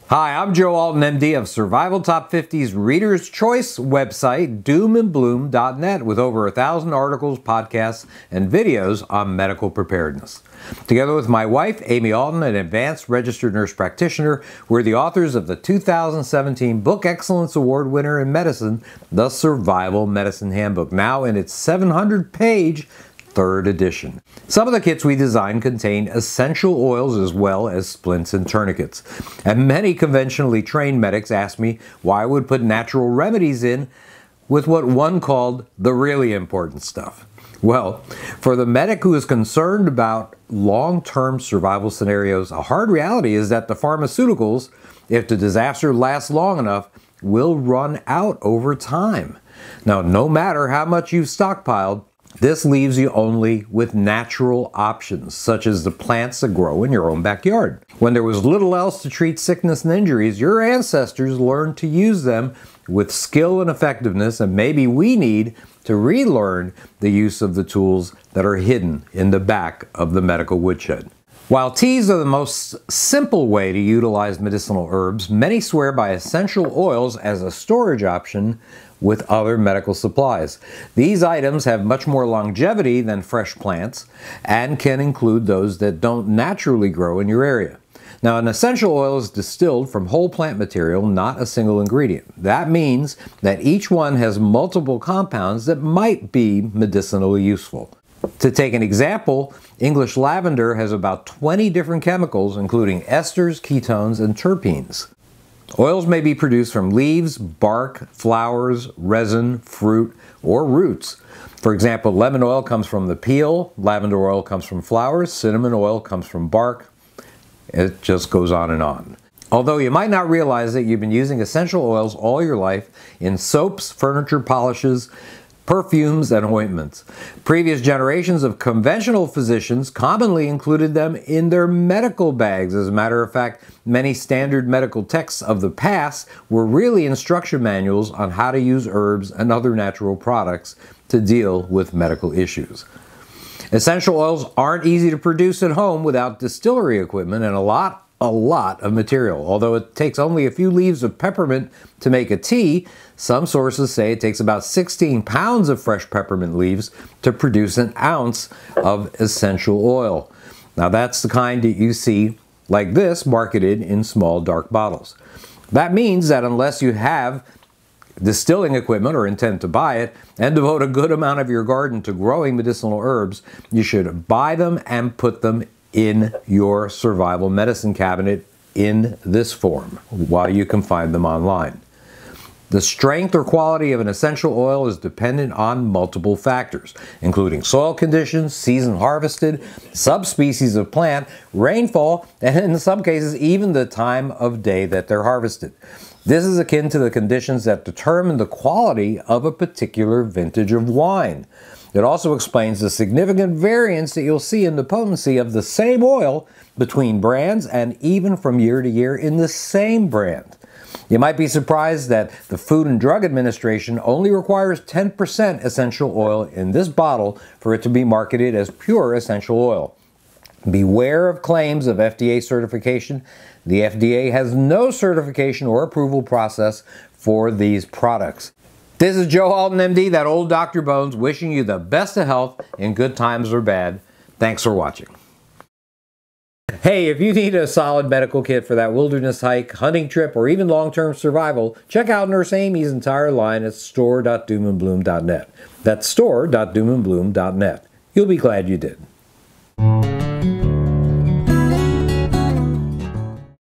Hi, I'm Joe Alton, MD of Survival Top 50's Reader's Choice website, doomandbloom.net, with over 1,000 articles, podcasts, and videos on medical preparedness. Together with my wife, Amy Alton, an advanced registered nurse practitioner, we're the authors of the 2017 Book Excellence Award winner in medicine, The Survival Medicine Handbook, now in its 700-page third edition. Some of the kits we designed contain essential oils as well as splints and tourniquets. And many conventionally trained medics ask me why I would put natural remedies in with what one called the really important stuff. Well, for the medic who is concerned about long-term survival scenarios, a hard reality is that the pharmaceuticals, if the disaster lasts long enough, will run out over time. Now, no matter how much you've stockpiled, this leaves you only with natural options, such as the plants that grow in your own backyard. When there was little else to treat sickness and injuries, your ancestors learned to use them with skill and effectiveness, and maybe we need to relearn the use of the tools that are hidden in the back of the medical woodshed. While teas are the most simple way to utilize medicinal herbs, many swear by essential oils as a storage option with other medical supplies. These items have much more longevity than fresh plants and can include those that don't naturally grow in your area. Now, an essential oil is distilled from whole plant material, not a single ingredient. That means that each one has multiple compounds that might be medicinally useful. To take an example, English lavender has about 20 different chemicals, including esters, ketones, and terpenes. Oils may be produced from leaves, bark, flowers, resin, fruit, or roots. For example, lemon oil comes from the peel, lavender oil comes from flowers, cinnamon oil comes from bark. It just goes on and on. Although you might not realize that you've been using essential oils all your life in soaps, furniture polishes, perfumes, and ointments. Previous generations of conventional physicians commonly included them in their medical bags. As a matter of fact, many standard medical texts of the past were really instruction manuals on how to use herbs and other natural products to deal with medical issues. Essential oils aren't easy to produce at home without distillery equipment and a lot of material. Although it takes only a few leaves of peppermint to make a tea, some sources say it takes about 16 pounds of fresh peppermint leaves to produce an ounce of essential oil. Now that's the kind that you see like this marketed in small dark bottles. That means that unless you have distilling equipment or intend to buy it and devote a good amount of your garden to growing medicinal herbs, you should buy them and put them in your survival medicine cabinet in this form, while you can find them online. The strength or quality of an essential oil is dependent on multiple factors, including soil conditions, season harvested, subspecies of plant, rainfall, and in some cases even the time of day that they're harvested. This is akin to the conditions that determine the quality of a particular vintage of wine. It also explains the significant variance that you'll see in the potency of the same oil between brands and even from year to year in the same brand. You might be surprised that the Food and Drug Administration only requires 10% essential oil in this bottle for it to be marketed as pure essential oil. Beware of claims of FDA certification. The FDA has no certification or approval process for these products. This is Joe Alton, MD, that old Dr. Bones, wishing you the best of health in good times or bad. Thanks for watching. Hey, if you need a solid medical kit for that wilderness hike, hunting trip, or even long-term survival, check out Nurse Amy's entire line at store.doomandbloom.net. That's store.doomandbloom.net. You'll be glad you did.